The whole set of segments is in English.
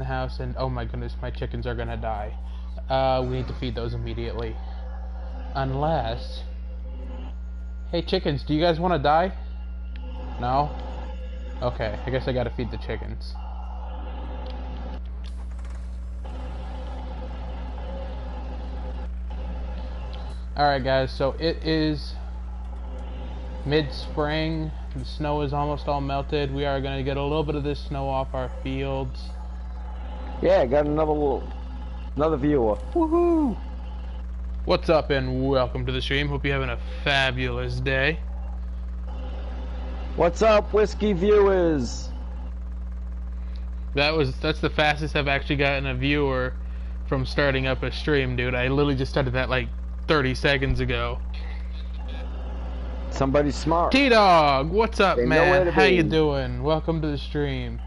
the house, and oh my goodness, my chickens are gonna die. We need to feed those immediately. Unless... Hey chickens, do you guys want to die? No? Okay, I guess I gotta feed the chickens. Alright guys, so it is mid-spring. The snow is almost all melted. We are gonna get a little bit of this snow off our fields. Yeah, got another viewer. Woohoo! What's up and welcome to the stream. Hope you're having a fabulous day. What's up, whiskey viewers? That's the fastest I've actually gotten a viewer from starting up a stream, dude. I literally just started that like 30 seconds ago. Somebody smart. T-Dog, what's up, They know man? where to How be. you doing? Welcome to the stream.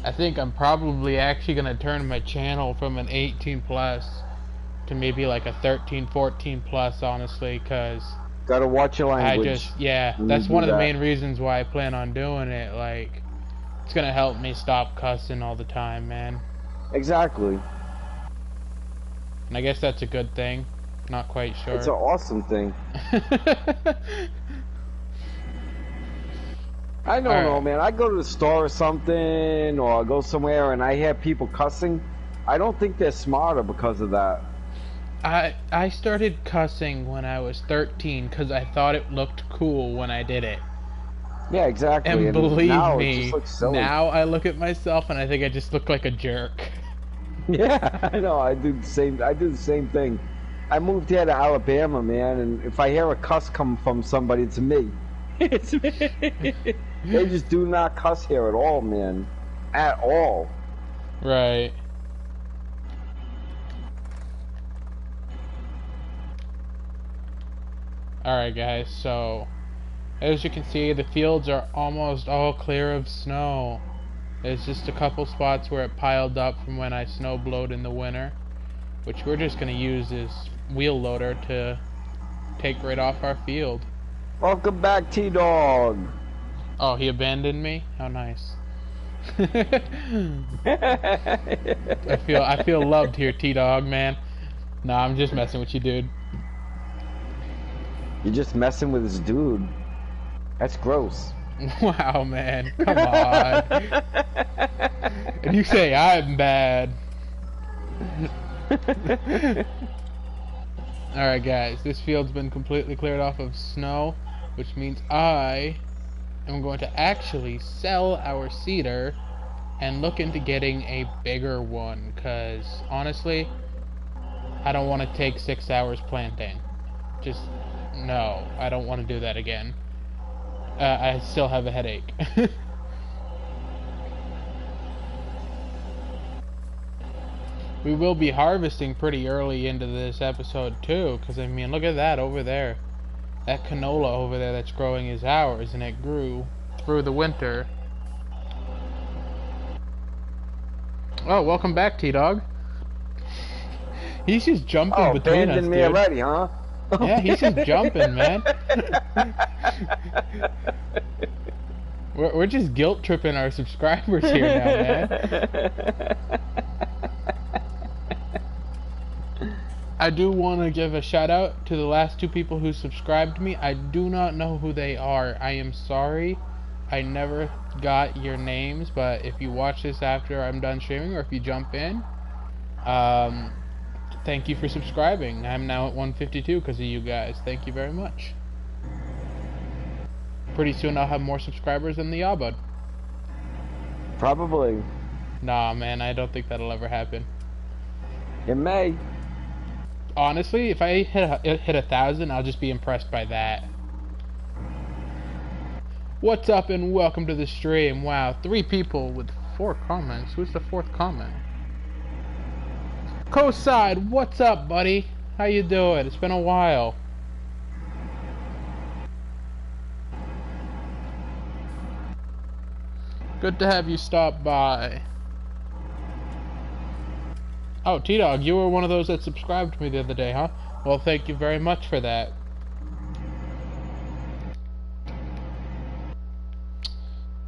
I think I'm probably actually gonna turn my channel from an 18 plus to maybe like a 13, 14 plus, honestly, cause Gotta watch your language. That's one of the main reasons why I plan on doing it. Like, it's gonna help me stop cussing all the time, man. Exactly. And I guess that's a good thing. Not quite sure. It's an awesome thing. I don't know, man. I go to the store or something, or I go somewhere and I hear people cussing. I don't think they're smarter because of that. I started cussing when I was 13 because I thought it looked cool when I did it. Yeah, exactly. And believe now me, it just looks silly. now I look at myself and I think I just look like a jerk. Yeah, I know. I do the same thing. I moved here to Alabama, man, and if I hear a cuss come from somebody, it's me. It's me. They just do not cuss here at all, man. At all. Right. Alright guys, so as you can see, the fields are almost all clear of snow. There's just a couple spots where it piled up from when I snow blowed in the winter, which we're just going to use this wheel loader to take right off our field. Welcome back, T-Dog. Oh, he abandoned me? How nice. I feel loved here, T-Dog, man. Nah, I'm just messing with you, dude. You're just messing with this dude. That's gross. Wow, man. Come on. And you say I'm bad. Alright guys, this field's been completely cleared off of snow, which means I am going to actually sell our cedar and look into getting a bigger one, because honestly, I don't want to take 6 hours planting. Just, no, I don't want to do that again. I still have a headache. We will be harvesting pretty early into this episode too, because I mean, look at that over there. That canola over there that's growing is ours, and it grew through the winter. Oh, welcome back, T-Dog. He's just jumping between us, abandoned me dude. already, huh? Yeah, he's just jumping, man. We're just guilt tripping our subscribers here now, man. I do want to give a shout out to the last 2 people who subscribed to me. I do not know who they are. I am sorry. I never got your names, but if you watch this after I'm done streaming, or if you jump in, thank you for subscribing. I'm now at 152 because of you guys. Thank you very much. Pretty soon I'll have more subscribers than the Yabud. Probably. Nah, man, I don't think that'll ever happen. It may. Honestly, if I hit 1,000, I'll just be impressed by that. What's up and welcome to the stream. Wow, 3 people with 4 comments. Who's the 4th comment? Co-side, what's up, buddy? How you doing? It's been a while. Good to have you stop by. Oh, T-Dog, you were one of those that subscribed to me the other day, huh? Well, thank you very much for that.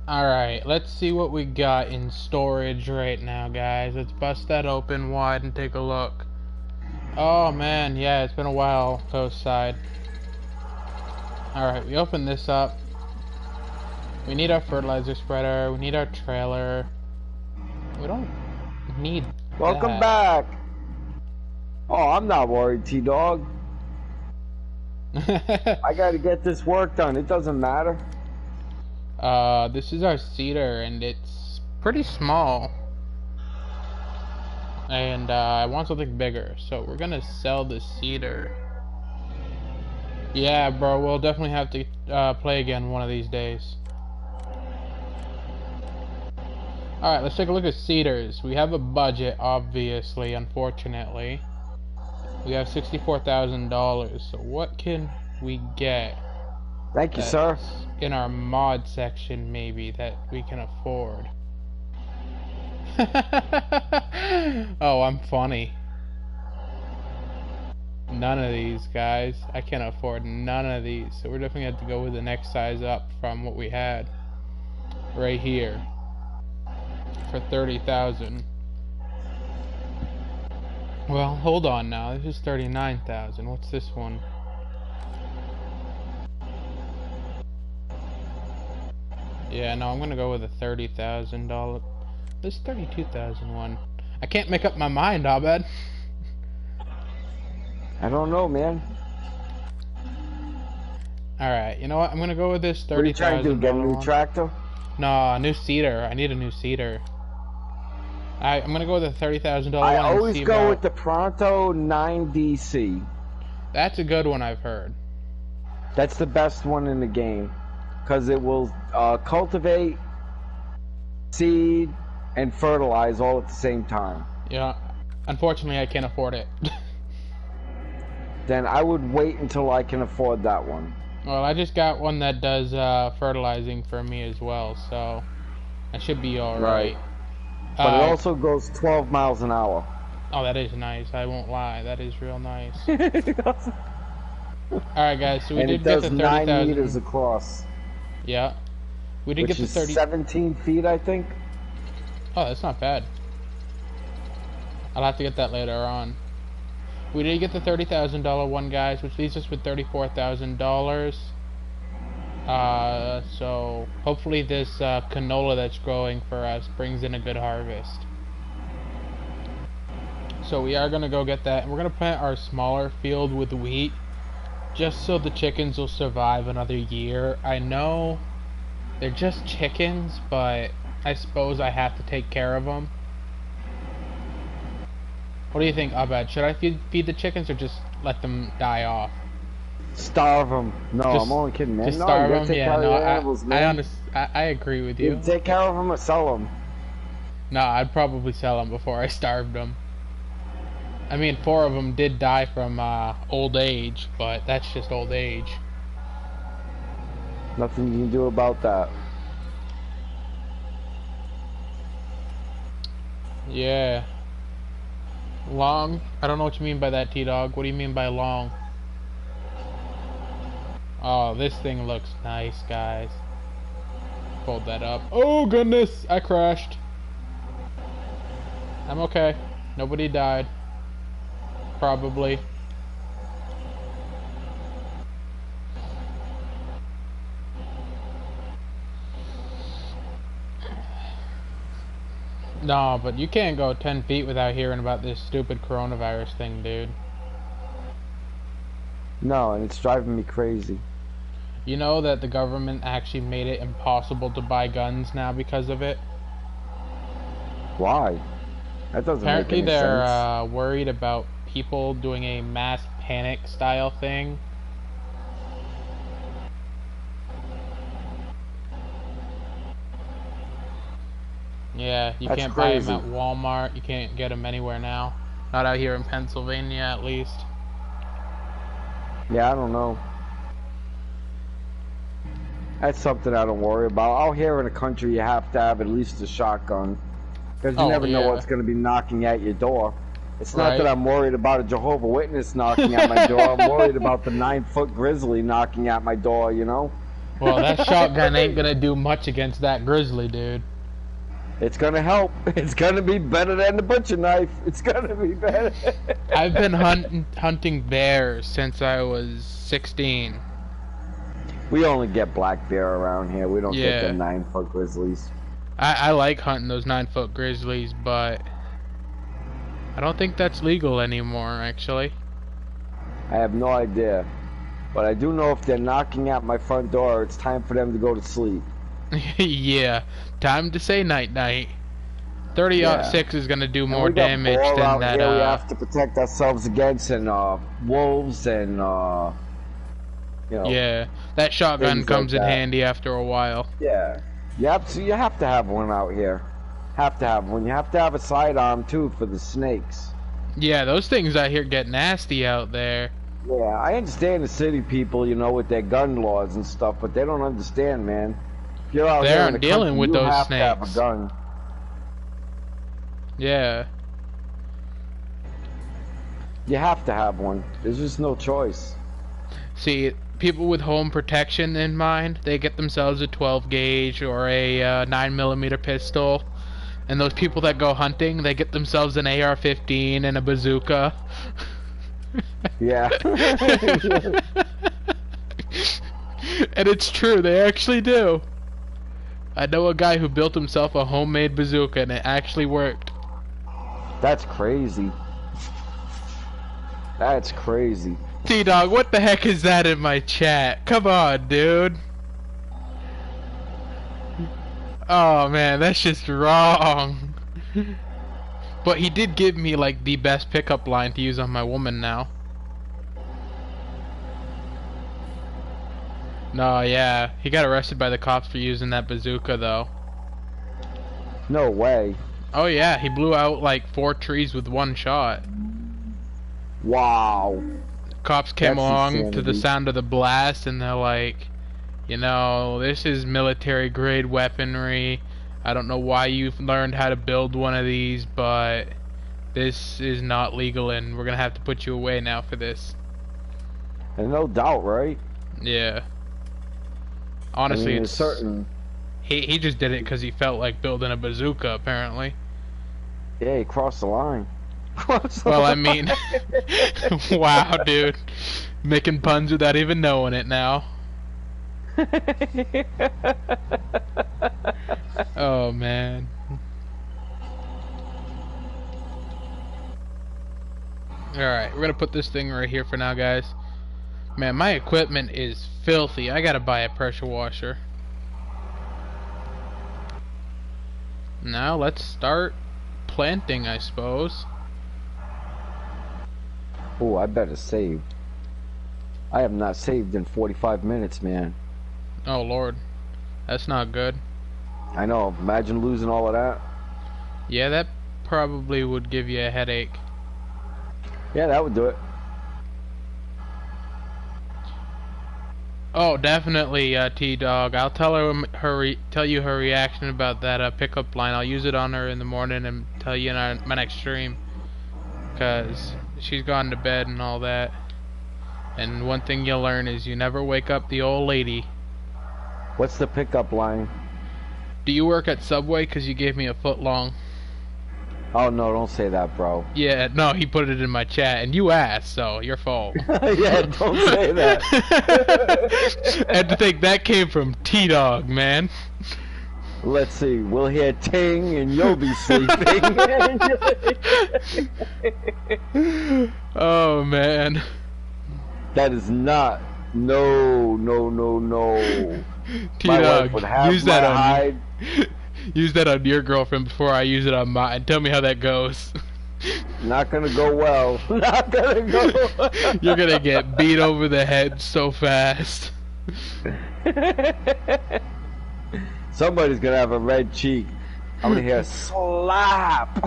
Alright, let's see what we got in storage right now, guys. Let's bust that open wide and take a look. Oh man, yeah, it's been a while, coast side. Alright, we open this up. We need our fertilizer spreader, we need our trailer. We don't need Welcome that. back. Oh, I'm not worried, T-Dog. I gotta get this work done. It doesn't matter. This is our cedar, and it's pretty small. And, I want something bigger, so we're gonna sell the cedar. Yeah, bro, we'll definitely have to, play again one of these days. Alright, let's take a look at cedars. We have a budget, obviously, unfortunately. We have $64,000, so what can we get? Thank you, sir. In our mod section, maybe, that we can afford. Oh, I'm funny. None of these, guys. I can't afford none of these, so we're definitely going to have to go with the next size up from what we had. Right here. For 30,000. Well, hold on now. This is 39,000. What's this one? Yeah, no, I'm gonna go with a $30,000. This 32,000 one. I can't make up my mind, Abed. I don't know, man. Alright, you know what? I'm gonna go with this 30,000. What are you trying to do? Get a new tractor? No, a new cedar. I need a new cedar. I'm gonna go with a $30,000 one. I always go with the Pronto 9DC. That's a good one, I've heard. That's the best one in the game, because it will cultivate, seed, and fertilize all at the same time. Yeah, unfortunately I can't afford it. Then I would wait until I can afford that one. Well, I just got one that does fertilizing for me as well, so I should be alright. But it also goes 12 miles an hour. Oh, that is nice. I won't lie. That is real nice. Alright, guys, so we did get the 30,000. 9 meters across. Yeah. We did get the 30. 17 feet, I think. Oh, that's not bad. I'll have to get that later on. We did get the $30,000 one, guys, which leaves us with $34,000. So hopefully this canola that's growing for us brings in a good harvest. So we are gonna go get that, and we're gonna plant our smaller field with wheat, just so the chickens will survive another year. I know they're just chickens, but I suppose I have to take care of them. What do you think, Abed? Should I feed the chickens or just let them die off? Starve them. No, I'm only kidding, man. Just no, starve you them. take Yeah, care no, of your animals, man. I agree with you. You take care of them or sell them. No, I'd probably sell them before I starved them. I mean, 4 of them did die from old age, but that's just old age. Nothing you can do about that. Yeah. Long? I don't know what you mean by that, T-Dog. What do you mean by long? Oh, this thing looks nice, guys. Fold that up. Oh, goodness! I crashed. I'm okay. Nobody died. Probably. No, but you can't go 10 feet without hearing about this stupid coronavirus thing, dude. No, and it's driving me crazy. You know that the government actually made it impossible to buy guns now because of it? Why? That doesn't Apparently make any sense. they're worried about people doing a mass panic style thing. Yeah, you That's can't crazy. buy them at Walmart. You can't get them anywhere now. Not out here in Pennsylvania, at least. Yeah, I don't know. That's something I don't worry about. Out here in the country, you have to have at least a shotgun. Because you never know what's going to be knocking at your door. It's not that I'm worried about a Jehovah's Witness knocking at my door. I'm worried about the 9-foot grizzly knocking at my door, you know? Well, that shotgun ain't gonna do much against that grizzly, dude. It's gonna help. It's gonna be better than the butcher knife. It's gonna be better. I've been hunting bears since I was 16. We only get black bear around here. We don't get the 9-foot grizzlies. I like hunting those 9-foot grizzlies, but I don't think that's legal anymore, actually. I have no idea. But I do know if they're knocking at my front door, it's time for them to go to sleep. Yeah, time to say night-night. 30-06 is gonna do more damage than that. Here we have to protect ourselves against, and wolves and you know. Yeah, that shotgun comes in handy after a while. Yeah, you have to have one out here. Have to have one. You have to have a sidearm too for the snakes. Yeah, those things out here get nasty out there. Yeah, I understand the city people, you know, with their gun laws and stuff, but they don't understand, man. If you're out here in the dealing country, with those you have snakes. to have a gun. Yeah. You have to have one. There's just no choice. See, people with home protection in mind, they get themselves a 12 gauge or a 9mm pistol. And those people that go hunting, they get themselves an AR-15 and a bazooka. Yeah. And it's true, they actually do. I know a guy who built himself a homemade bazooka and it actually worked. That's crazy. That's crazy. T-Dog, what the heck is that in my chat? Come on, dude. Oh man, that's just wrong. But he did give me like the best pickup line to use on my woman now. No, yeah, he got arrested by the cops for using that bazooka though. No way. Oh yeah, he blew out like 4 trees with 1 shot. Wow. Cops came along insanity. to the sound of the blast and they're like, you know, this is military grade weaponry. I don't know why you've learned how to build one of these, but this is not legal and we're gonna have to put you away now for this. And no doubt, right? Yeah. Honestly, I mean, it's certain. He just did it because he felt like building a bazooka, apparently. Yeah, he crossed the line. Well, I mean, wow, dude, making puns without even knowing it now. Oh man. Alright, we're gonna put this thing right here for now, guys. Man, my equipment is filthy. I gotta buy a pressure washer. Now let's start planting, I suppose. Oh, I better save. I have not saved in 45 minutes, man. Oh lord, that's not good. I know, imagine losing all of that. Yeah, that probably would give you a headache. Yeah, that would do it. Oh, definitely, T-Dog. I'll tell her, tell you her reaction about that pickup line. I'll use it on her in the morning and tell you in my next stream. 'Cause she's gone to bed and all that. And one thing you'll learn is you never wake up the old lady. What's the pickup line? Do you work at Subway? 'Cause you gave me a foot long. Oh no, don't say that, bro. Yeah, no, he put it in my chat, and you asked, so your fault. Yeah, don't say that. And to think that came from T-Dog, man. Let's see, we'll hear ting and you'll be sleeping. Oh, man. That is not. No, no, no, no. T-Dog, use that on hide. Use that on your girlfriend before I use it on mine. Tell me how that goes. Not gonna go well. Not gonna go well. You're gonna get beat over the head so fast. Somebody's gonna have a red cheek. I'm gonna hear a slap.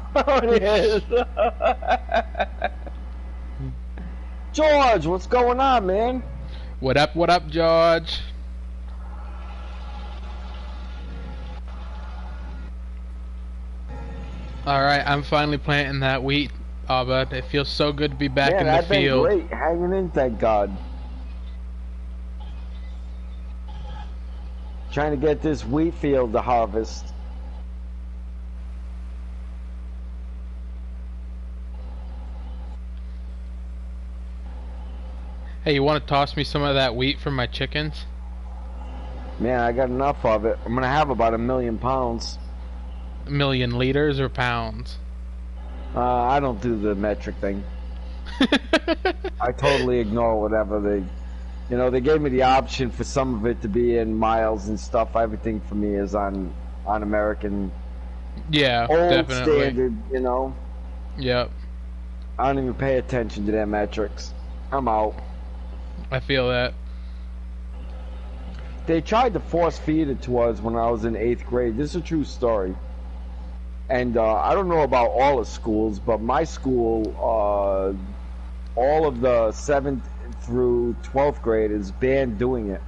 George, what's going on, man? What up, George? Alright, I'm finally planting that wheat, but it feels so good to be back in the field. Great, hanging in, thank God. Trying to get this wheat field to harvest. Hey, you want to toss me some of that wheat from my chickens? Man, I got enough of it. I'm gonna have about 1,000,000 pounds. 1,000,000 liters or pounds? I don't do the metric thing. I totally ignore whatever they... You know, they gave me the option for some of it to be in miles and stuff. Everything for me is on American... Yeah, old definitely. standard, you know? Yep. I don't even pay attention to their metrics. I'm out. I feel that. They tried to force feed it to us when I was in 8th grade. This is a true story. And I don't know about all the schools, but my school, all of the 7th through 12th graders banned doing it.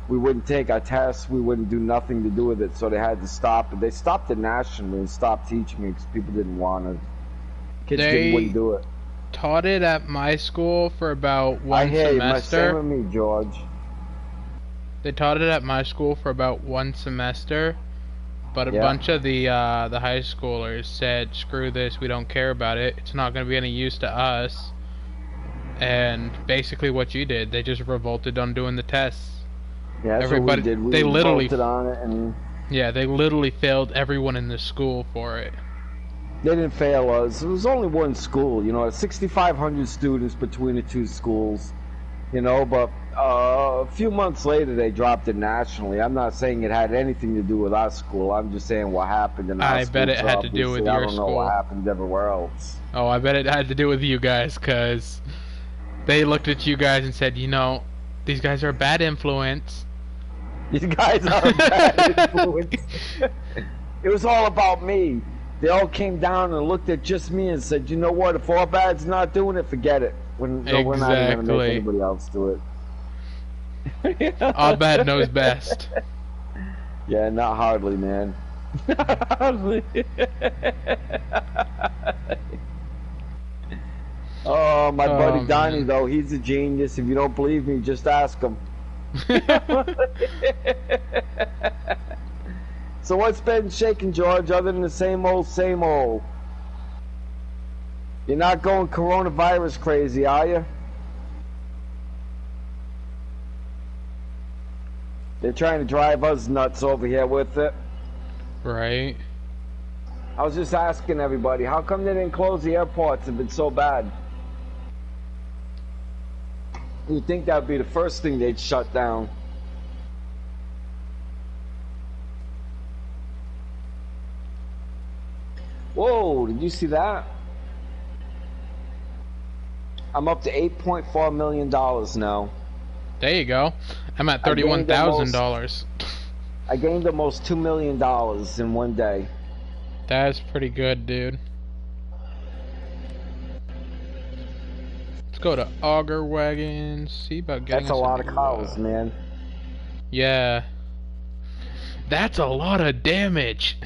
We wouldn't take our tests. We wouldn't do nothing to do with it, so they had to stop it. They stopped it nationally and stopped teaching it because people didn't want it. Kids wouldn't do it. Taught it at my school for about one semester. Same with me, George. They taught it at my school for about one semester, but a bunch of the high schoolers said, "Screw this, we don't care about it. It's not going to be any use to us." And basically, what you did, they just revolted on doing the tests. Yeah, that's what we did. We revolted on it, and yeah, they literally failed everyone in the school for it. They didn't fail us. It was only one school, you know, 6,500 students between the two schools, you know, but a few months later they dropped it nationally. I'm not saying it had anything to do with our school. I'm just saying what happened in our school. I bet it had to do with your school. I don't know what happened everywhere else. Oh, I bet it had to do with you guys, because they looked at you guys and said, you know, these guys are a bad influence. These guys are a bad influence. It was all about me. They all came down and looked at just me and said, you know what, if all bad's not doing it, forget it. We're not even going to make anybody else do it. All bad knows best. Yeah, not hardly, man. Not hardly. Oh, my buddy Donnie, though, he's a genius. If you don't believe me, just ask him. So what's been shaking, George, other than the same old, same old? You're not going coronavirus crazy, are you? They're trying to drive us nuts over here with it. Right. I was just asking everybody, how come they didn't close the airports if it's so bad? You'd think that would be the first thing they'd shut down. Whoa, did you see that? I'm up to $8.4 million now. There you go. I'm at $31,000. I gained almost $2 million in one day. That's pretty good, dude. Let's go to Auger Wagon, see about getting. That's a lot of cows, man. Yeah. That's a lot of damage.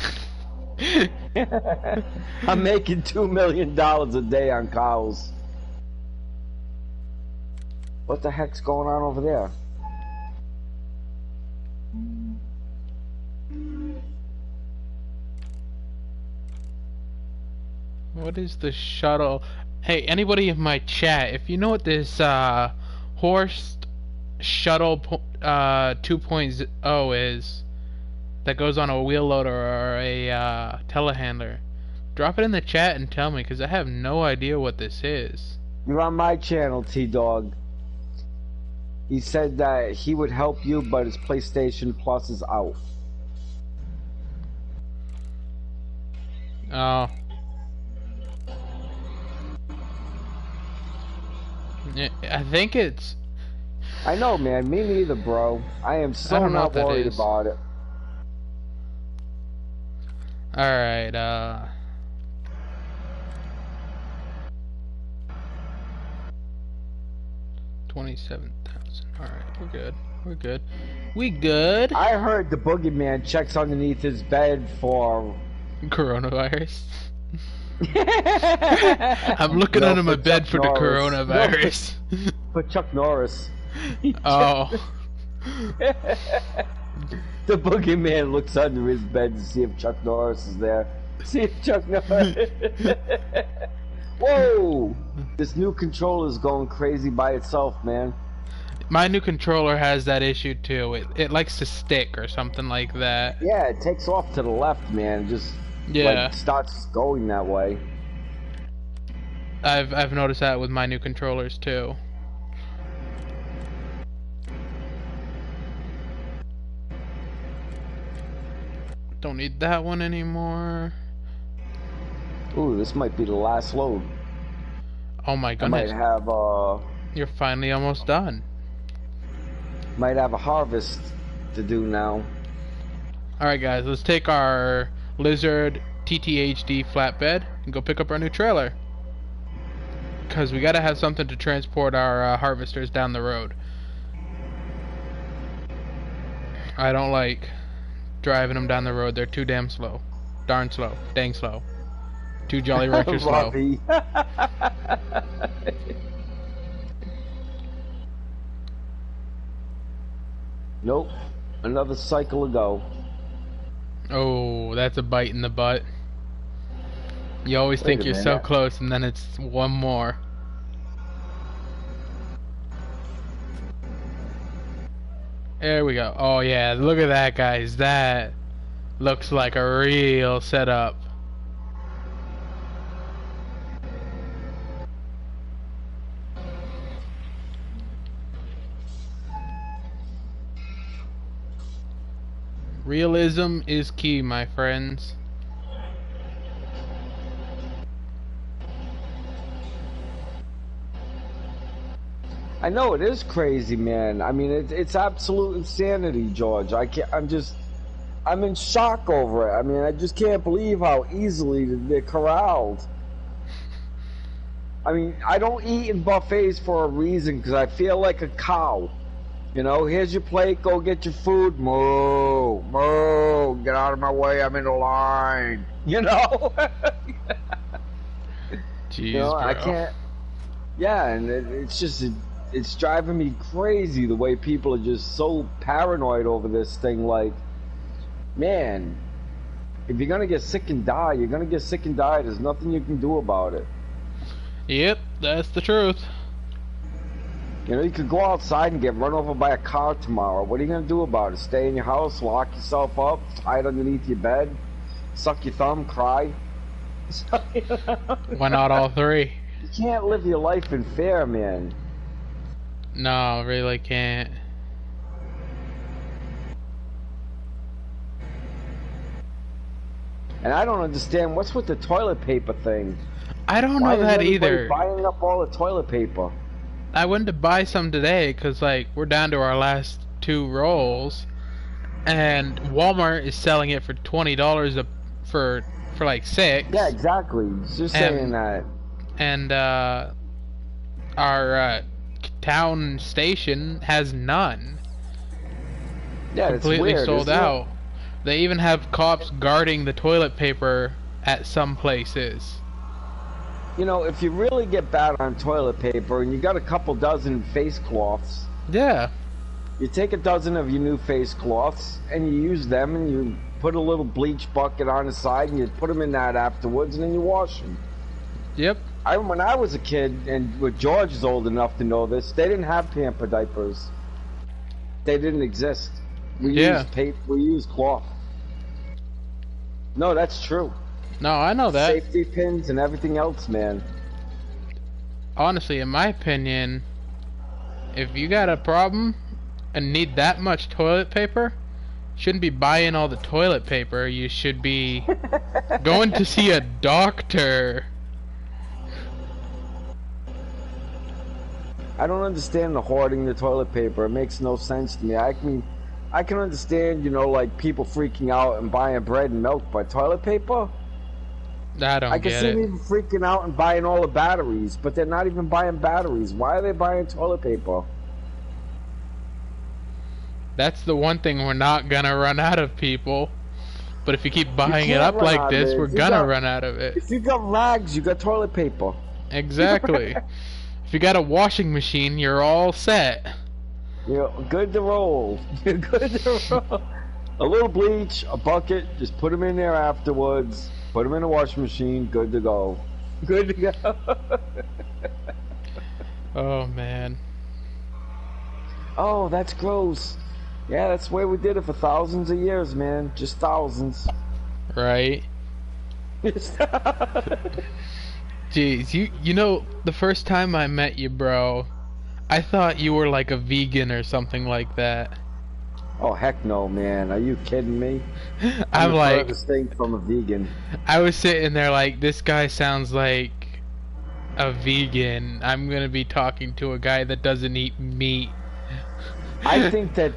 I'm making $2 million a day on cows. What the heck's going on over there? What is the shuttle? Hey, anybody in my chat, if you know what this horse shuttle 2.0 is, that goes on a wheel loader or a telehandler, drop it in the chat and tell me, because I have no idea what this is. You're on my channel, T-Dog. He said that he would help you, but his PlayStation Plus is out. Oh. Yeah, I think it's... I know, man. Me neither, bro. I am so not worried about it. Alright, 27,000. Alright, we're good. We're good. We good? I heard the boogeyman checks underneath his bed for... coronavirus? I'm looking under my bed for the coronavirus. For Chuck Norris. Oh. The boogeyman looks under his bed to see if Chuck Norris is there. See if Chuck Norris. Whoa! This new controller is going crazy by itself, man. My new controller has that issue too. It likes to stick or something like that. Yeah, it takes off to the left, man. Just like starts going that way. I've noticed that with my new controllers too. Don't need that one anymore. Ooh, this might be the last load. Oh my goodness. I might have You're finally almost done. Might have a harvest to do now. Alright guys, let's take our Lizard TTHD flatbed and go pick up our new trailer. Because we gotta have something to transport our harvesters down the road. I don't like driving them down the road. They're too damn slow. Darn slow. Dang slow. Too Jolly Rancher slow. Nope. Another cycle to go. Oh, that's a bite in the butt. You always think you're so close, and then it's one more. There we go. Oh yeah, look at that, guys. That looks like a real setup. Realism is key, my friends. I know it is crazy, man. I mean, it's absolute insanity, George. I'm in shock over it. I mean, I just can't believe how easily they're corralled. I mean, I don't eat in buffets for a reason, because I feel like a cow. You know, here's your plate, go get your food. Moo, moo, get out of my way, I'm in the line. You know? Jeez, you know, bro. I can't. Yeah, and it's just, it's driving me crazy the way people are just so paranoid over this thing. Like, man, if you're gonna get sick and die, you're gonna get sick and die. There's nothing you can do about it. Yep, that's the truth. You know, you could go outside and get run over by a car tomorrow. What are you going to do about it? Stay in your house, lock yourself up, hide underneath your bed, suck your thumb, cry? Why not all three? You can't live your life in fear, man. No, really can't. And I don't understand, what's with the toilet paper thing? I don't know that either. Buying up all the toilet paper. I went to buy some today because, like, we're down to our last 2 rolls, and Walmart is selling it for $20 for like 6. Yeah, exactly. Just saying that. And our town station has none. Yeah, completely it's weird, sold out. They even have cops guarding the toilet paper at some places. You know, if you really get bad on toilet paper and you got a couple dozen face cloths, yeah, you take a dozen of your new face cloths and you use them and you put a little bleach bucket on the side and you put them in that afterwards and then you wash them. Yep. When I was a kid, and with George is old enough to know this, they didn't have pamper diapers. They didn't exist. We used paper. We used cloth. No, that's true. No, I know that. Safety pins and everything else, man. Honestly, in my opinion, if you got a problem and need that much toilet paper, you shouldn't be buying all the toilet paper. You should be going to see a doctor. I don't understand the hoarding the toilet paper. It makes no sense to me. I mean, I can understand, you know, like people freaking out and buying bread and milk, but toilet paper? I can see them freaking out and buying all the batteries, but they're not even buying batteries. Why are they buying toilet paper? That's the one thing we're not gonna run out of, people. But if you keep buying it up like this, we're gonna run out of it. If you got rags, you got toilet paper. Exactly. If you got a washing machine, you're all set. You're good to roll. You're good to roll. A little bleach, a bucket, just put them in there afterwards. Put them in the washing machine. Good to go. Good to go. Oh man. Oh, that's gross. Yeah, that's the way we did it for thousands of years, man. Just thousands. Right. Jeez, you know, the first time I met you, bro, I thought you were like a vegan or something like that. Oh, heck no, man. Are you kidding me? I'm the like, furthest thing from a vegan. I was sitting there like, this guy sounds like a vegan. I'm gonna be talking to a guy that doesn't eat meat. I think that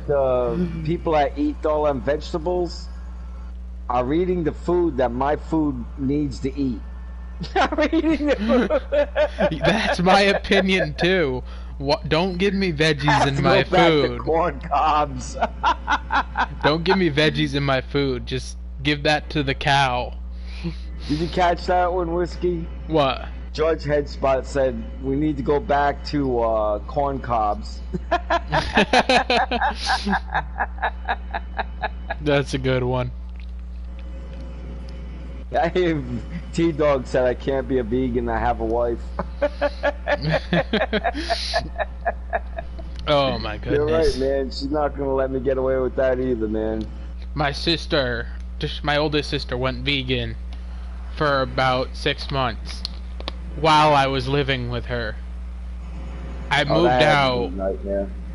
people that eat all them vegetables are eating the food that my food needs to eat. I'm eating the food. That's my opinion too. What? Don't give me veggies in my Go back to food. corn cobs. Don't give me veggies in my food. Just give that to the cow. Did you catch that one, Whiskey? What? George Headspot said we need to go back to corn cobs. That's a good one. T-Dog said I can't be a vegan, I have a wife. Oh my goodness. You're right, man. She's not gonna let me get away with that either, man. My sister, just my oldest sister, went vegan for about 6 months while I was living with her. I moved out.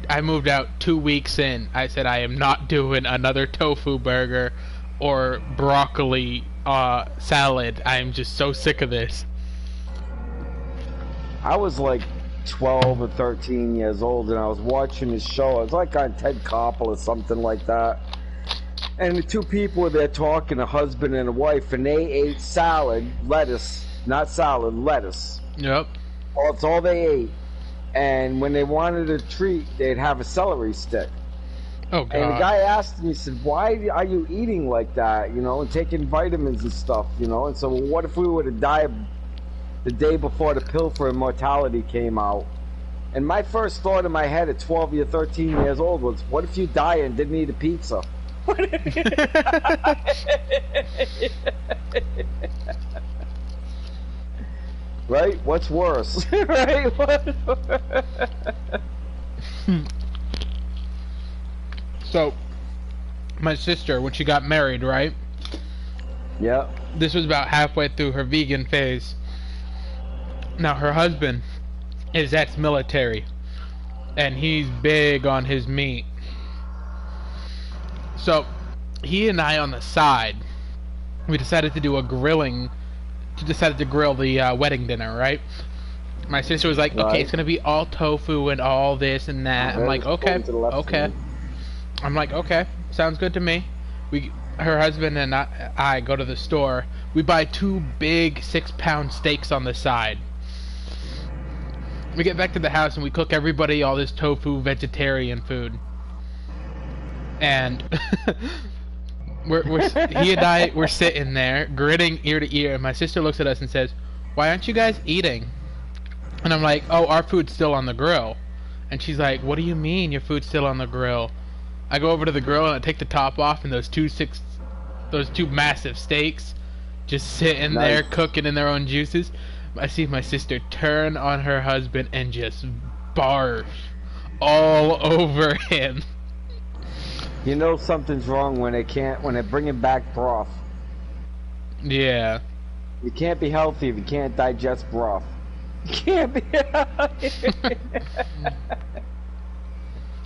I moved out 2 weeks in. I said I am not doing another tofu burger or broccoli salad. I am just so sick of this. I was like 12 or 13 years old and I was watching this show. It was like on Ted Koppel or something like that. And the two people were there talking, a husband and a wife, and they ate salad, lettuce, not salad, lettuce. Yep. Well, that's all they ate. And when they wanted a treat, they'd have a celery stick. Oh, God. And the guy asked me, he said, why are you eating like that, you know, and taking vitamins and stuff, you know? And so, well, what if we were to die the day before the pill for immortality came out? And my first thought in my head at 12 or 13 years old was, what if you die and didn't eat a pizza? Right? What's worse? Right? So, my sister, when she got married, right? Yeah. This was about halfway through her vegan phase. Now, her husband is ex-military, and he's big on his meat. So, he and I on the side, we decided to do a grilling, decided to grill the wedding dinner, right? My sister was like, okay, it's going to be all tofu and all this and that. I'm like, okay, okay. I'm like, okay, sounds good to me. Her husband and I go to the store. We buy 2 big 6-pound steaks on the side. We get back to the house and we cook everybody all this tofu vegetarian food. And he and I were sitting there, gritting ear to ear, and my sister looks at us and says, "Why aren't you guys eating?" And I'm like, "Oh, our food's still on the grill." And she's like, "What do you mean your food's still on the grill?" I go over to the grill and I take the top off, and those two massive steaks just sitting there cooking in their own juices. I see my sister turn on her husband and just barf all over him. You know something's wrong when they're bringing back broth. Yeah. You can't be healthy if you can't digest broth. You can't be healthy.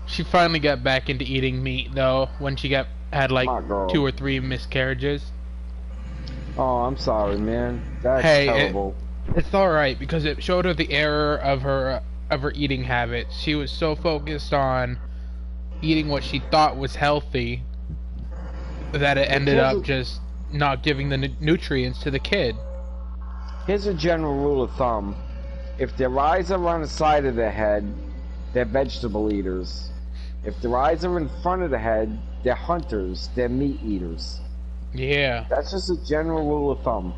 She finally got back into eating meat though when she had like 2 or 3 miscarriages. Oh, I'm sorry, man. That's terrible. It's all right because it showed her the error of her eating habits. She was so focused on eating what she thought was healthy that it ended up just not giving the nutrients to the kid. Here's a general rule of thumb. If their eyes are on the side of their head, they're vegetable eaters. If their eyes are in front of the head, they're hunters, they're meat eaters. Yeah. That's just a general rule of thumb.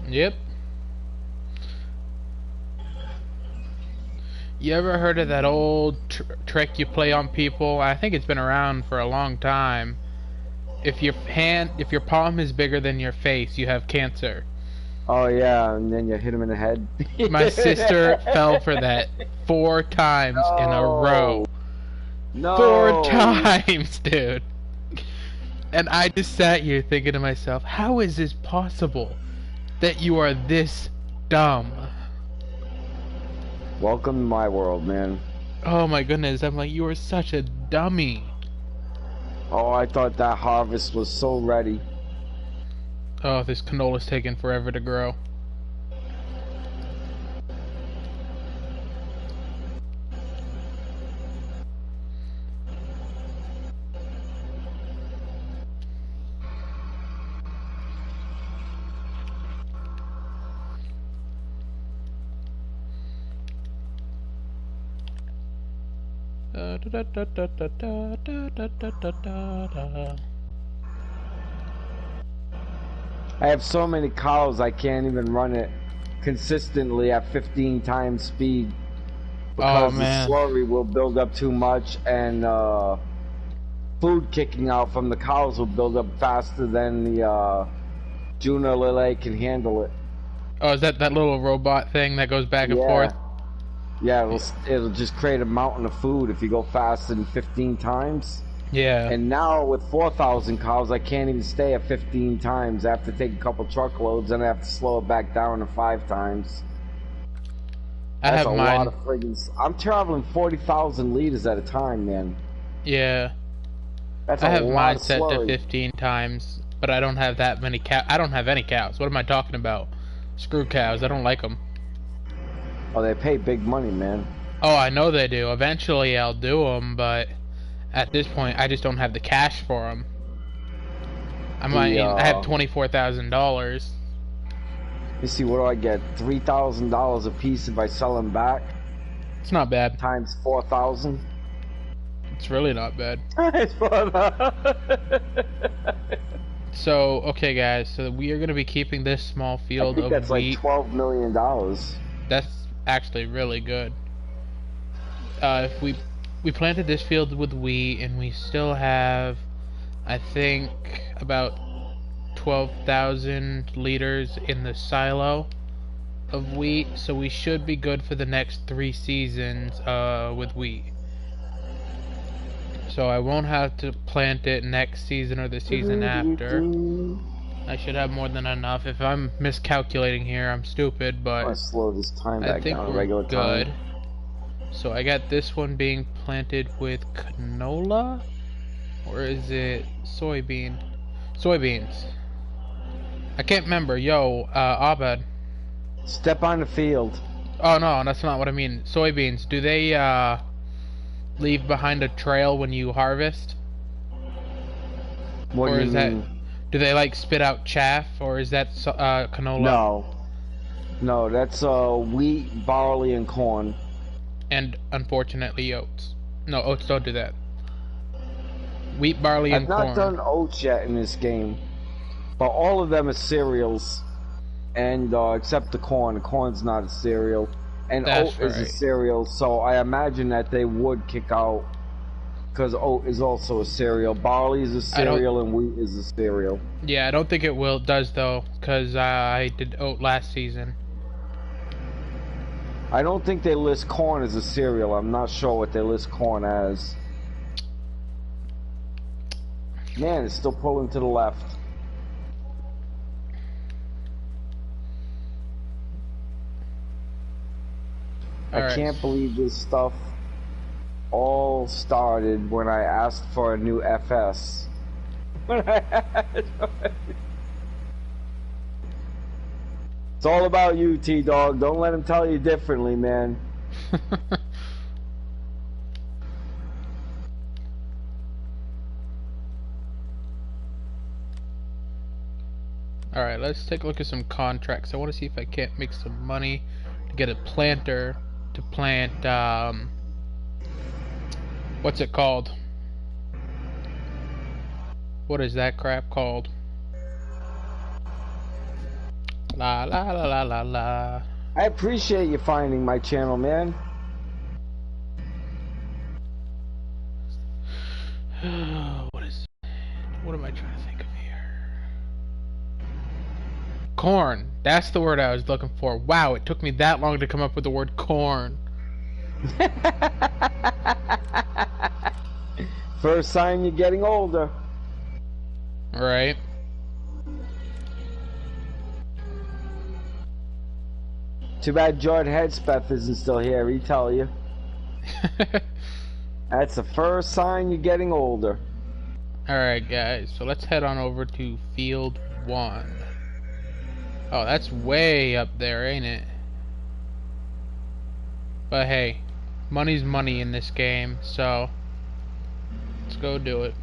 Yep. You ever heard of that old trick you play on people? I think it's been around for a long time. If your palm is bigger than your face, you have cancer. Oh yeah, and then you hit him in the head. My sister fell for that 4 times in a row. No. 4 times, dude. And I just sat here thinking to myself, how is this possible that you are this dumb? Welcome to my world, man. Oh my goodness, I'm like, you are such a dummy. Oh, I thought that harvest was so ready. Oh, this canola's taking forever to grow. I have so many cows I can't even run it consistently at 15 times speed because the slurry will build up too much, and food kicking out from the cows will build up faster than the Junior Lele can handle it. Oh, is that little robot thing that goes back and forth? Yeah, it'll just create a mountain of food if you go faster than 15 times. Yeah. And now with 4,000 cows, I can't even stay at 15 times. I have to take a couple truckloads, and I have to slow it back down to 5 times. That's a lot of friggin'. I'm traveling 40,000 liters at a time, man. Yeah. That's I have mine set to 15 times, but I don't have that many cows. I don't have any cows. What am I talking about? Screw cows. I don't like them. Oh, they pay big money, man. Oh, I know they do. Eventually I'll do them, but at this point I just don't have the cash for them. I have $24,000. You see, what do I get? $3,000 a piece if I sell them back? It's not bad. Times 4,000? It's really not bad. It's So, okay guys, so we are going to be keeping this small field of wheat. That's like $12 million. That's actually really good. If we planted this field with wheat, and we still have, I think, about 12,000 liters in the silo of wheat, so we should be good for the next 3 seasons with wheat. So I won't have to plant it next season or the season after. I should have more than enough. If I'm miscalculating here, I'm stupid, but I'll slow this time back down to regular good. time. So I got this one being planted with canola, or is it soybean? Soybeans. I can't remember. Yo, Abed. Step on the field. Oh no, that's not what I mean. Soybeans. Do they leave behind a trail when you harvest? What do you mean? Do they like spit out chaff, or is that canola? No, that's wheat, barley, and corn. And unfortunately oats. No, oats don't do that. Wheat, barley, and corn. I've not done oats yet in this game, but all of them are cereals, and except the corn. The corn's not a cereal, and oat is a cereal. So I imagine that they would kick out, because oat is also a cereal. Barley is a cereal, and wheat is a cereal. Yeah, I don't think it does though, because I did oat last season. I don't think they list corn as a cereal. I'm not sure what they list corn as. Man, it's still pulling to the left. I can't believe this stuff all started when I asked for a new FS. It's all about you, T-Dog. Don't let him tell you differently, man. Alright, let's take a look at some contracts. I want to see if I can't make some money to get a planter to plant, what's it called? What is that crap called? La la la la la la. I appreciate you finding my channel, man. Corn. That's the word I was looking for. Wow, it took me that long to come up with the word corn. First sign you're getting older. Right. Too bad George Hedspeth isn't still here, he tell you. That's the first sign you're getting older. Alright guys, so let's head on over to field 1. Oh, that's way up there, ain't it? But hey, money's money in this game, so let's go do it.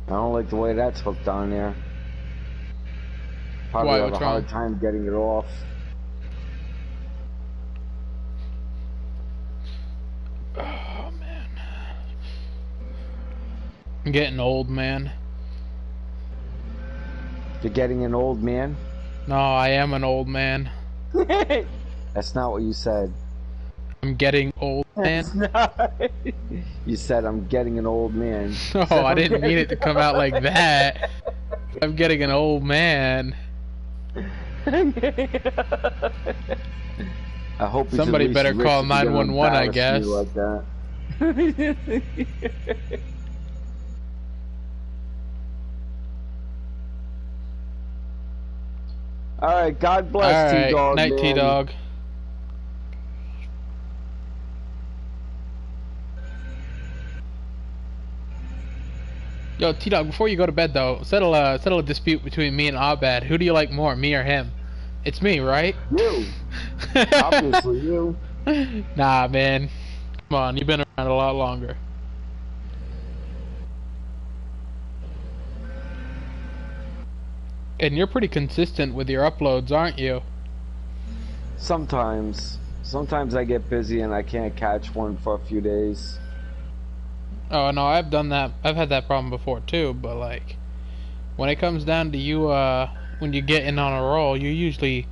I don't like the way that's hooked on there. Probably Why, have a what's hard wrong? time getting it off. Oh man, I'm getting old, man. You're getting an old man? No, I am an old man. That's not what you said. I'm getting old, man. That's not. You said I'm getting an old man. No, I didn't mean it to come out like that. I'm getting an old man. I hope he's Somebody at least better rich call if you're gonna 911, I embarrass guess. me like that. Alright, God bless Alright, T-Dog, night, man. T-Dog. Yo, T-Dog, before you go to bed, though, settle a dispute between me and Abad. Who do you like more, me or him? It's me, right? You. Obviously, you. Nah, man. Come on, you've been around a lot longer. And you're pretty consistent with your uploads, aren't you? Sometimes. Sometimes I get busy and I can't catch one for a few days. Oh, no, I've done that. I've had that problem before, too, but, like, when it comes down to you, when you get in on a roll, you're usually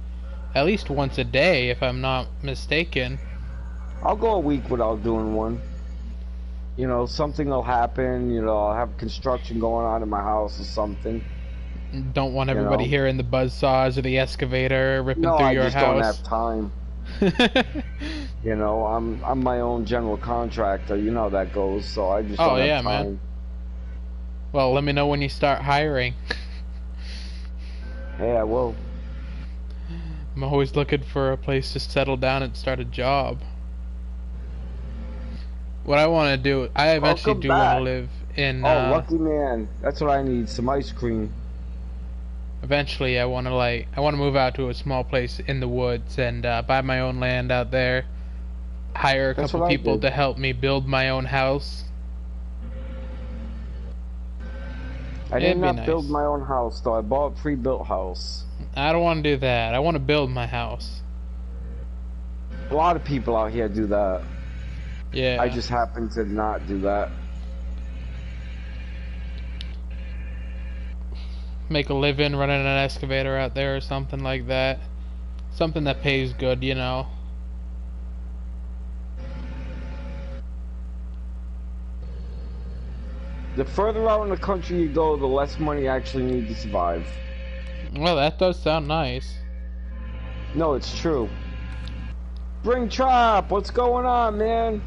at least once a day, if I'm not mistaken. I'll go a week without doing one. You know, something will happen, you know, I'll have construction going on in my house or something. Don't want everybody know? hearing the buzzsaws or the excavator ripping No, through I your just don't house. have time. You know, I'm my own general contractor, you know how that goes, so I just don't have time. Man. Well, let me know when you start hiring. Yeah, I will. I'm always looking for a place to settle down and start a job. What I want to do, I eventually Welcome do want back. to live in. Oh, lucky man. That's what I need, some ice cream. Eventually, I want to move out to a small place in the woods and buy my own land out there. Hire a That's couple what I people did. to help me build my own house. I It'd did be not nice. build my own house, though. I bought a pre-built house. I don't want to do that. I want to build my house. A lot of people out here do that. Yeah. I just happen to not do that. Make a living running an excavator out there or something like that. Something that pays good, you know. The further out in the country you go, the less money you actually need to survive. Well, that does sound nice. No, it's true. Bring Chop, what's going on, man?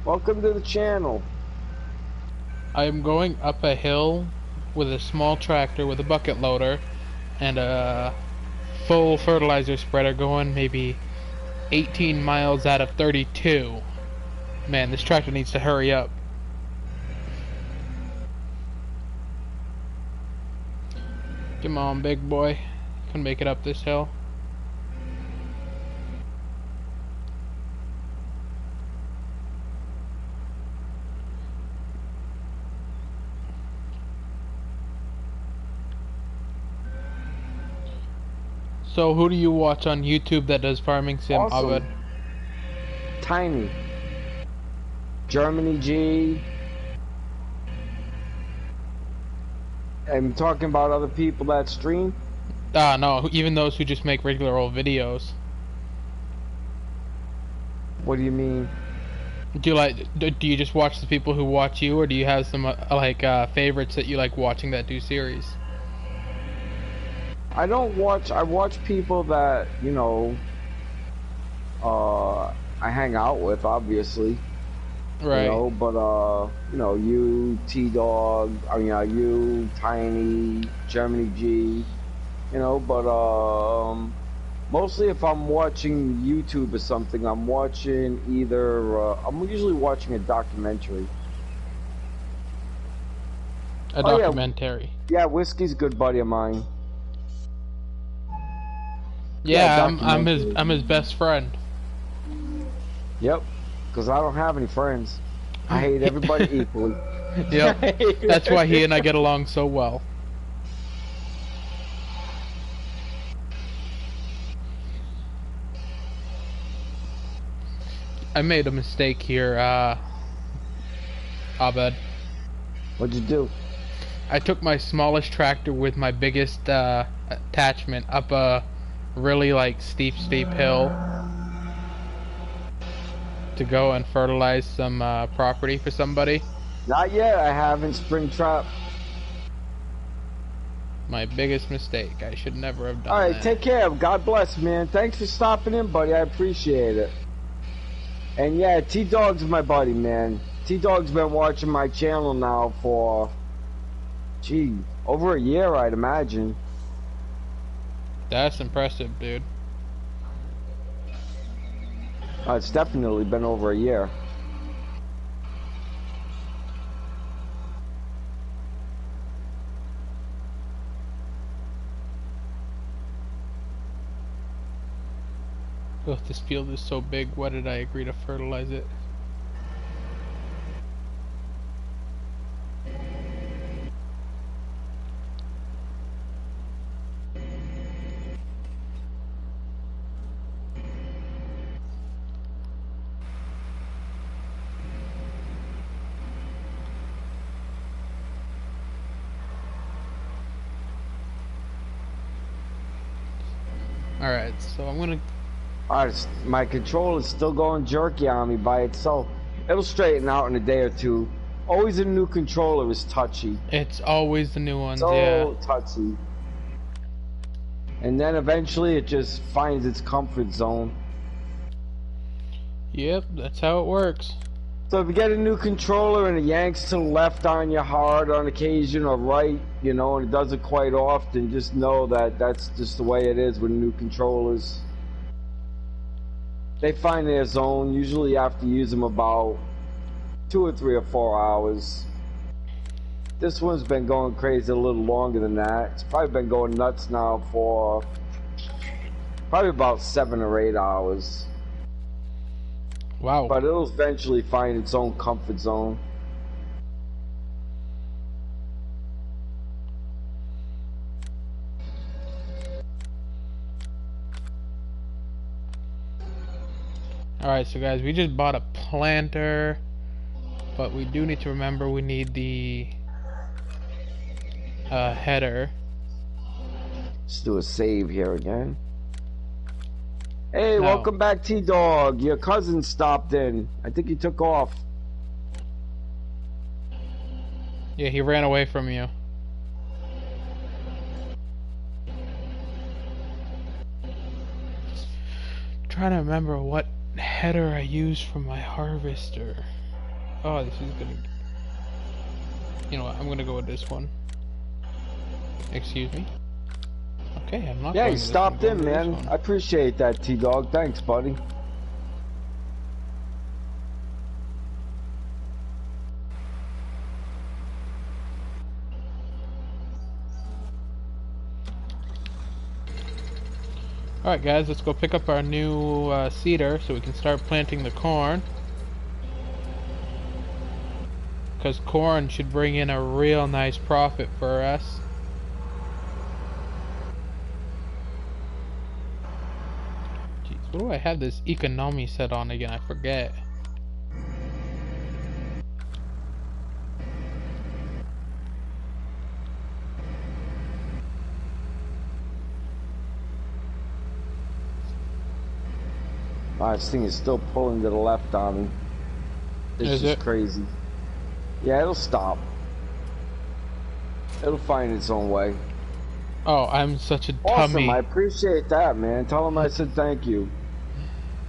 Welcome to the channel. I am going up a hill with a small tractor with a bucket loader and a full fertilizer spreader going maybe 18 miles out of 32. Man, this tractor needs to hurry up. Come on, big boy. You can make it up this hill. So who do you watch on YouTube that does farming sim, Awesome. Abed? Tiny. Germany G. I'm talking about other people that stream. Ah, no, even those who just make regular old videos. What do you mean? Do you like? Do you just watch the people who watch you, or do you have some favorites that you like watching that do series? I don't watch. I watch people that I hang out with, obviously. Right. But you, T Dog, you, Tiny, Germany G, but mostly if I'm watching YouTube or something, I'm watching I'm usually watching a documentary. A Oh yeah, documentary. yeah, Whiskey's a good buddy of mine. Yeah, Yeah, documentary. I'm his best friend. Yep, because I don't have any friends. I hate everybody equally. Yep. That's why he and I get along so well. I made a mistake here, Abed. What'd you do? I took my smallest tractor with my biggest attachment up a really steep hill to go and fertilize some property for somebody. Not yet. I haven't spring trap. My biggest mistake. I should never have done All right, that. take care. God bless, man. Thanks for stopping in, buddy. I appreciate it. And yeah, T Dog's my buddy, man. T Dog's been watching my channel now for, over a year, I'd imagine. That's impressive, dude. It's definitely been over a year. Oh, this field is so big. Why did I agree to fertilize it? Alright, so I'm gonna... Alright, my controller's still going jerky on me by itself. It'll straighten out in a day or two. Always a new controller is touchy. It's always the new ones, So yeah. touchy. And then eventually it just finds its comfort zone. Yep, that's how it works. So if you get a new controller and it yanks to the left on you hard on occasion or right, and it does it quite often, just know that that's just the way it is with new controllers. They find their zone. Usually you have to use them about 2 or 3 or 4 hours. This one's been going crazy a little longer than that. It's probably been going nuts now for probably about 7 or 8 hours. Wow. But it'll eventually find its own comfort zone. Alright, so guys, we just bought a planter, but we do need to remember we need the header. Let's do a save here again. Hey, No. welcome back, T-Dog. Your cousin stopped in. I think he took off. Yeah, he ran away from you. Trying to remember what header I used for my harvester. Oh, this is gonna... You know what, I'm gonna go with this one. Excuse me? Okay, I'm not Yeah, going he to this stopped one, in, I'm going to man. this I one. appreciate that, T-Dog. Thanks, buddy. Alright guys, let's go pick up our new seeder so we can start planting the corn. Because corn should bring in a real nice profit for us. Jeez, what do I have this economy set on again? I forget. This thing is still pulling to the left on me. It's Is just it? crazy. Yeah, it'll stop. It'll find its own way. Oh, I'm such a Awesome, I dummy. appreciate that, man. Tell him I said thank you.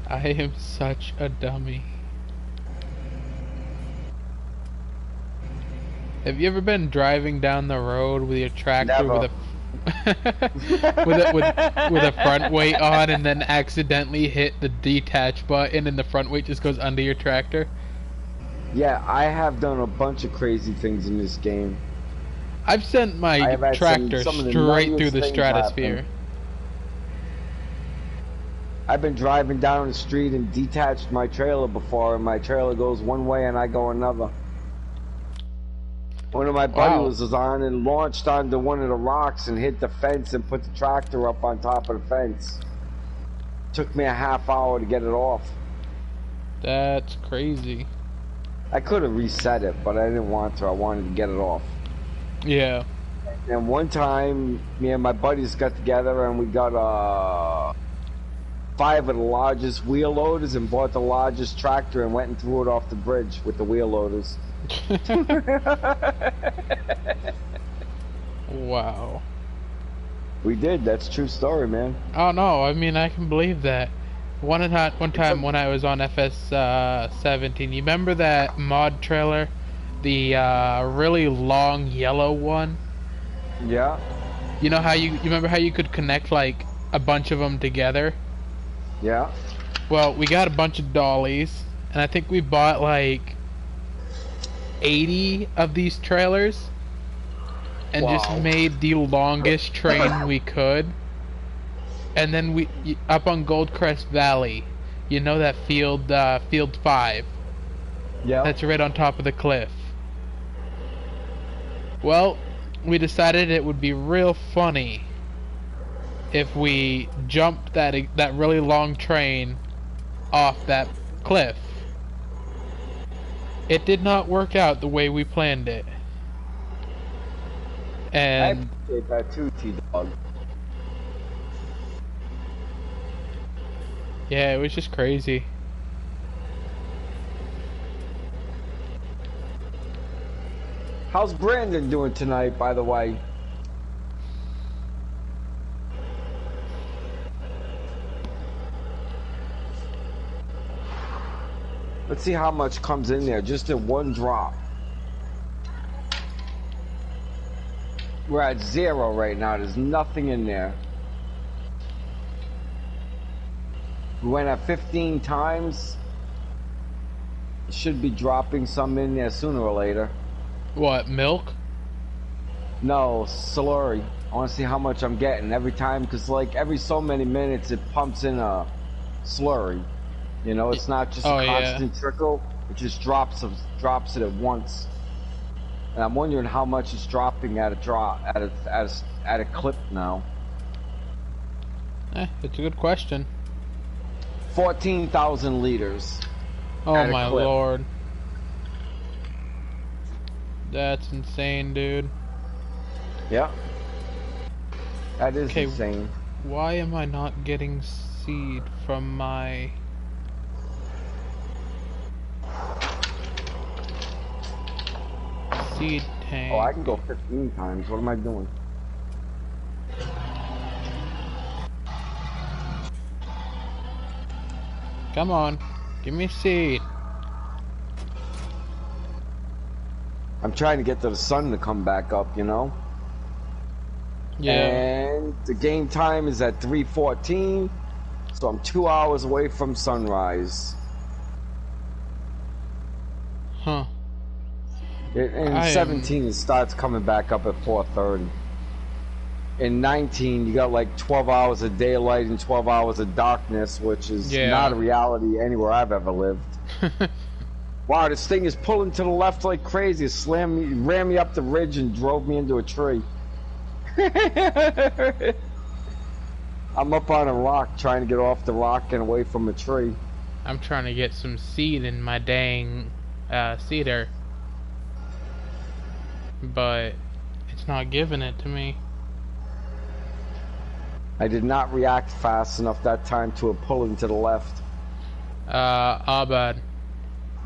I am such a dummy. Have you ever been driving down the road with your tractor with Never. a with a front weight on and then accidentally hit the detach button and the front weight just goes under your tractor? Yeah, I have done a bunch of crazy things in this game. I've sent I my have had tractor some of the straight through nuttiest the things happen. stratosphere. I've been driving down the street and detached my trailer before, and my trailer goes one way and I go another. One of my Wow. buddies was on and launched onto one of the rocks and hit the fence and put the tractor up on top of the fence. Took me a half hour to get it off. That's crazy. I could have reset it, but I didn't want to. I wanted to get it off. Yeah. And one time, me and my buddies got together and we got 5 of the largest wheel loaders and bought the largest tractor and went and threw it off the bridge with the wheel loaders. Wow. We did. That's a true story, man. Oh no, I mean I can believe that. One time when I was on Fs19, you remember that mod trailer, the really long yellow one? Yeah. You know how you remember how you could connect like a bunch of them together? Yeah. Well, we got a bunch of dollies, and I think we bought like 80 of these trailers, and just Wow. made the longest train we could. And then we up on Goldcrest Valley, you know that field 5 Yeah. that's right on top of the cliff. Well, we decided it would be real funny if we jumped that really long train off that cliff. It did not work out the way we planned it. I And appreciate that too, T-Dog. yeah, it was just crazy. How's Brandon doing tonight, by the way? Let's see how much comes in there, just in one drop. We're at 0 right now. There's nothing in there. We went at 15 times. Should be dropping some in there sooner or later. What, milk? No, slurry. I want to see how much I'm getting every time, because like every so many minutes it pumps in a slurry. You know, it's not just Oh, a yeah. constant trickle. It just drops it at once. And I'm wondering how much it's dropping at a clip now. It's a good question. 14,000 liters. Oh At a my clip. lord. That's insane, dude. Yeah. That is Okay. insane. Why am I not getting seed from my... seed tank? Oh, I can go 15 times. What am I doing? Come on, give me seed. I'm trying to get the sun to come back up, you know? Yeah. And the game time is at 3:14, so I'm 2 hours away from sunrise. Huh. In I am- 17, it starts coming back up at 4:30. In 19, you got like 12 hours of daylight and 12 hours of darkness, which is Yeah. not a reality anywhere I've ever lived. Wow, this thing is pulling to the left like crazy. It ran me up the ridge and drove me into a tree. I'm up on a rock trying to get off the rock and away from a tree. I'm trying to get some seed in my dang cedar, but it's not giving it to me. I did not react fast enough that time to a pulling to the left. Abad,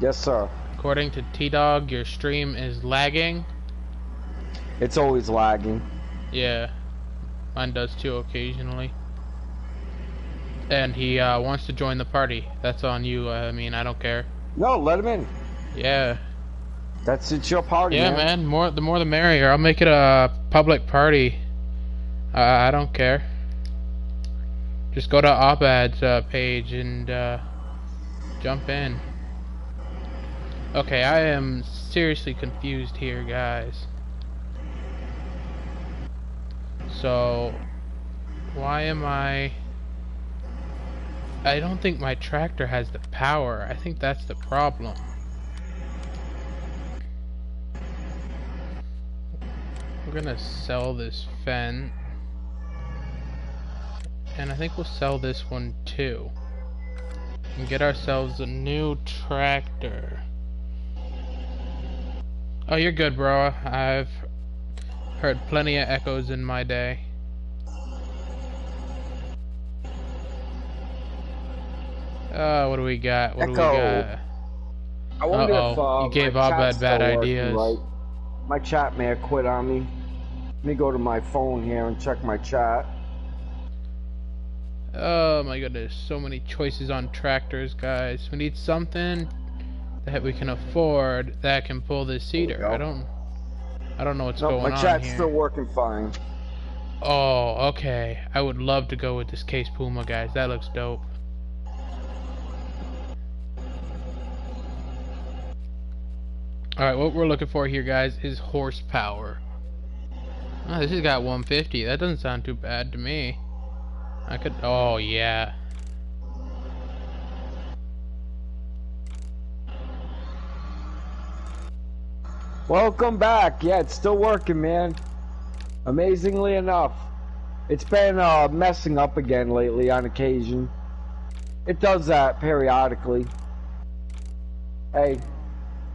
Yes, sir. According to T-Dog, your stream is lagging. It's always lagging. Yeah, mine does too occasionally. And he wants to join the party. That's on you. I mean, I don't care. No, let him in. Yeah. It's your party, Yeah, man. The more the merrier. I'll make it a public party. I don't care. Just go to Obad's page and jump in. Okay, I am seriously confused here, guys. So, why am I don't think my tractor has the power. I think that's the problem. We're gonna sell this Fen. And I think we'll sell this one too. And get ourselves a new tractor. Oh, you're good, bro. I've heard plenty of echoes in my day. What do we got? What do we got? I wonder if you gave Abed bad ideas. Right? My chat may have quit on me. Let me go to my phone here and check my chat. Oh my goodness, so many choices on tractors, guys. We need something that we can afford that can pull this seeder. I don't know what's going on here. My chat's still working fine. Oh, okay. I would love to go with this Case Puma, guys. That looks dope. Alright, what we're looking for here, guys, is horsepower. Oh, this has got 150. That doesn't sound too bad to me. I could... Oh, yeah. Welcome back. Yeah, it's still working, man. Amazingly enough. It's been messing up again lately on occasion. It does that periodically. Hey,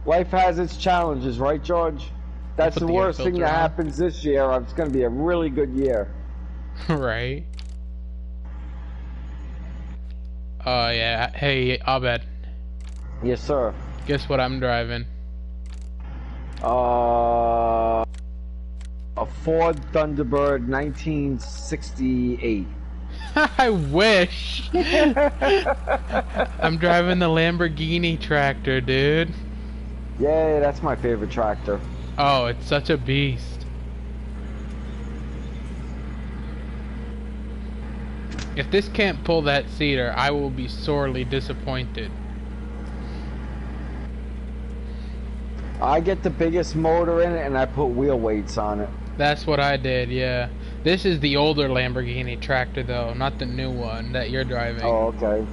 life has its challenges, right, George? That's the worst thing that happens this year. It's going to be a really good year. Right. Oh, yeah. Hey, Abed. Yes, sir. Guess what I'm driving? A Ford Thunderbird 1968. I wish. I'm driving the Lamborghini tractor, dude. Yeah, that's my favorite tractor. Oh, it's such a beast. If this can't pull that seeder, I will be sorely disappointed. I get the biggest motor in it and I put wheel weights on it. That's what I did, yeah. This is the older Lamborghini tractor, though, not the new one that you're driving. Oh, okay.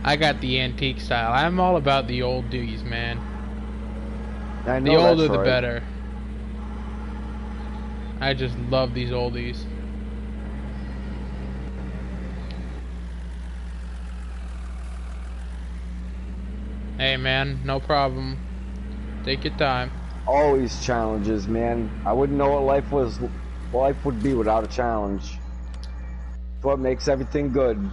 I got the antique style. I'm all about the oldies, man. I know the older that's right. the better. I just love these oldies. Hey, man, no problem. Take your time. Always challenges, man. I wouldn't know what life would be without a challenge. It's what makes everything good.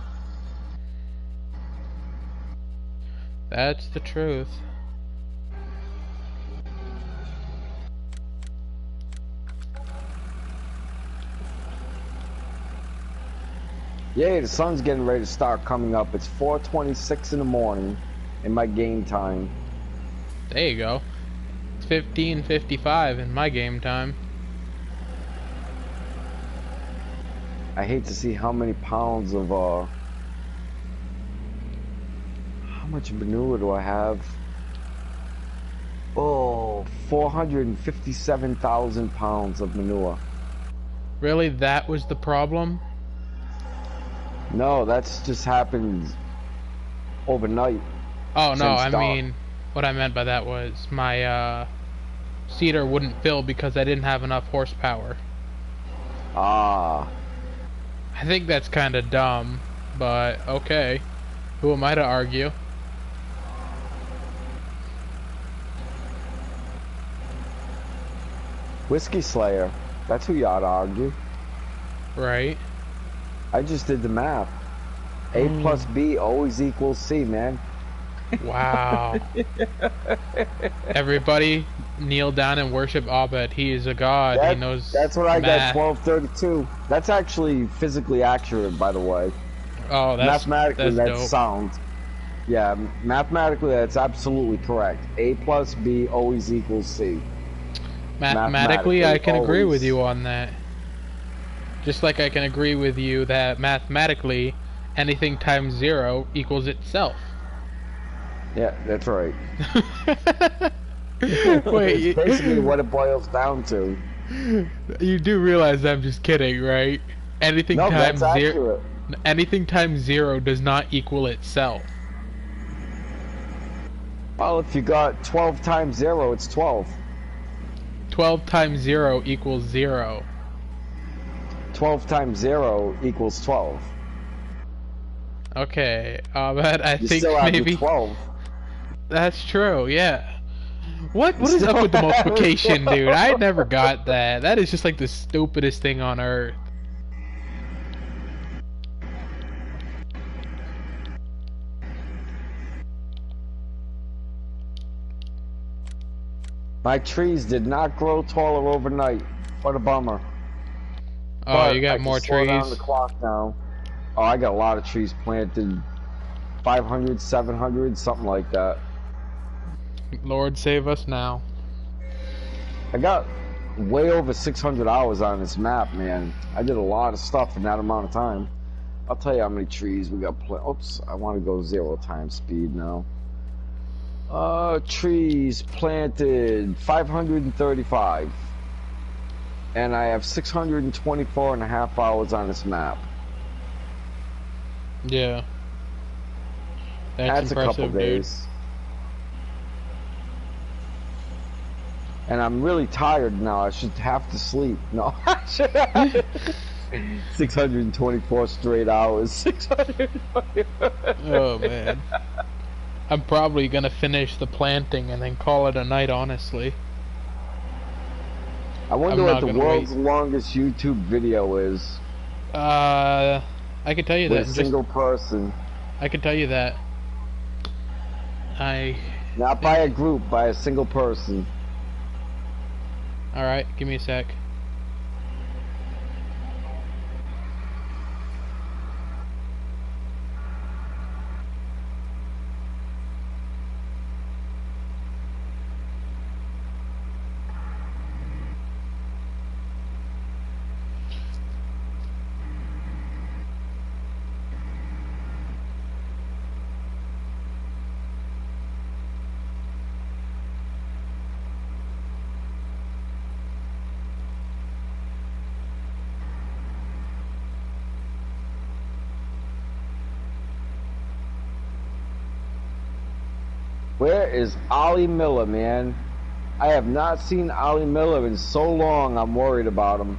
That's the truth. Yay, the sun's getting ready to start coming up. It's 4:26 in the morning in my game time. There you go. It's 15:55 in my game time. I hate to see how many pounds of how much manure do I have? Oh, 457,000 pounds of manure. Really, that was the problem? No, that's just happened overnight. Oh no, I mean, what I meant by that was my seeder wouldn't fill because I didn't have enough horsepower. Ah. I think that's kind of dumb, but okay. Who am I to argue? Whiskey Slayer. That's who you ought to argue. Right. I just did the math. A plus B always equals C, man. Wow. Everybody kneel down and worship Abed. He is a god. He knows That's what I got, math. 1232. That's actually physically accurate, by the way. Oh, Mathematically, that's that's dope. sound. Yeah, mathematically, that's absolutely correct. A plus B always equals C. Mathematically, I can agree with always. you on that. Just like I can agree with you that mathematically, anything times 0 equals itself. Yeah, that's right. Wait, It's basically what it boils down to. you do realize I'm just kidding, right? Anything No, times that's 0, accurate. anything times 0 does not equal itself. Well, if you got 12 times 0, it's 12. 12 times 0 equals 0. 12 times 0 equals 12. Okay, but I You think still have maybe your 12. that's true. Yeah. What is up with the multiplication, dude? I never got that. That is just like the stupidest thing on earth. My trees did not grow taller overnight. What a bummer. Oh, But you got I can more slow down the trees? clock now. Oh, I got a lot of trees planted. 500, 700, something like that. Lord save us now. I got way over 600 hours on this map, man. I did a lot of stuff in that amount of time. I'll tell you how many trees we got Oops, I want to go 0 times speed now. Trees planted 535. And I have 624 and a half hours on this map. Yeah. That's a couple impressive, dude. days. And I'm really tired now. I should have to sleep. No, I should have 624 straight hours. 624. Oh, man. I'm probably gonna finish the planting and then call it a night, honestly. I wonder I'm what not the gonna world's wait. longest YouTube video is. I can tell you With that a in single person. I can tell you that. Not by a group, by a single person. Alright, give me a sec. Where is Ollie Miller, man? I have not seen Ollie Miller in so long, I'm worried about him.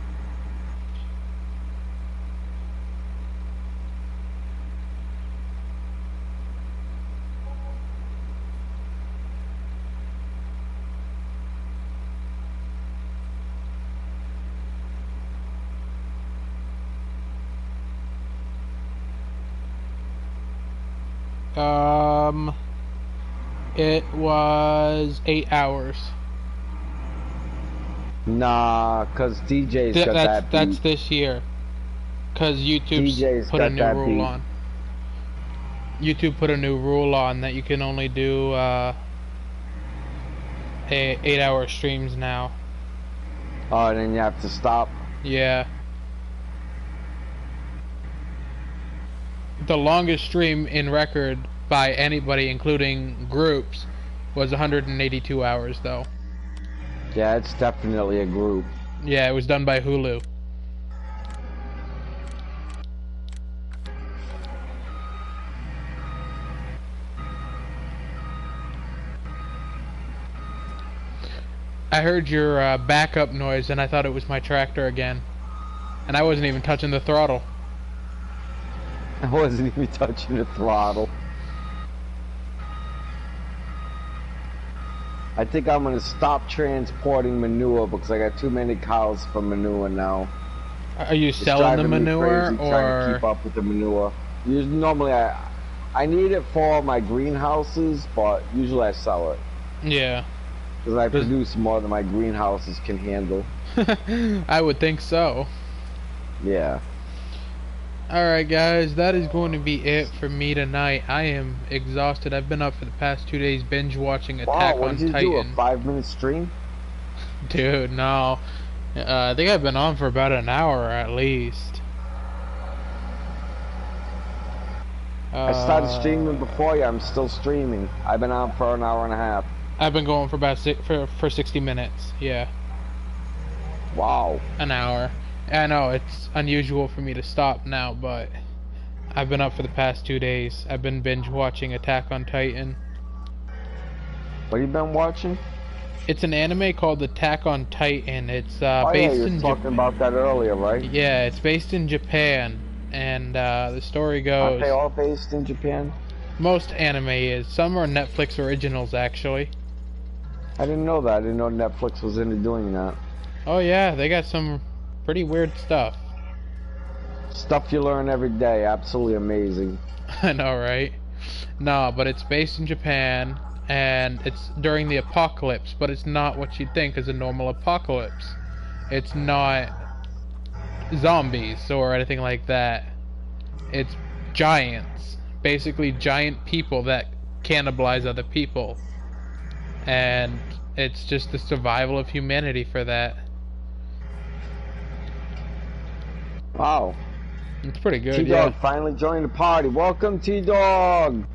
It was 8 hours. Nah, cause DJ's got that beat. That's this year. Cause YouTube's DJ's put a got new that rule beat. on. YouTube put a new rule on that you can only do 8-hour streams now. Oh, and then you have to stop. Yeah. The longest stream in record by anybody, including groups, was 182 hours, though. Yeah, it's definitely a group. Yeah, it was done by Hulu. I heard your backup noise and I thought it was my tractor again. And I wasn't even touching the throttle. I wasn't even touching the throttle. I think I'm gonna stop transporting manure because I got too many cows for manure now. Are you It's selling the driving me manure crazy trying to or keep up with the manure? Normally I need it for my greenhouses, but usually I sell it. Yeah. Because I produce more than my greenhouses can handle. I would think so. Yeah. Alright guys, that is going to be it for me tonight. I am exhausted. I've been up for the past 2 days binge watching Attack Wow, what on did you Titan. do, a 5-minute stream? Dude, no. I think I've been on for about an hour at least. I started streaming before you. I'm still streaming. I've been on for an hour and a half. I've been going for about for 60 minutes. Yeah. Wow. An hour. I know it's unusual for me to stop now, but I've been up for the past 2 days. I've been binge watching Attack on Titan. What have you been watching? It's an anime called Attack on Titan. It's Oh yeah, based you in were talking about that earlier, right? Yeah, it's based in Japan, and the story goes. Aren't they all based in Japan? Most anime is. Some are Netflix originals, actually. I didn't know that. I didn't know Netflix was into doing that. Oh yeah, they got some pretty weird stuff. Stuff you learn every day. Absolutely amazing. I know, right? No, but it's based in Japan, and it's during the apocalypse, but it's not what you'd think is a normal apocalypse. It's not zombies or anything like that. It's giants. Basically giant people that cannibalize other people. And it's just the survival of humanity for that. Wow. It's pretty good, T-Dog yeah. finally joined the party. Welcome, T-Dog.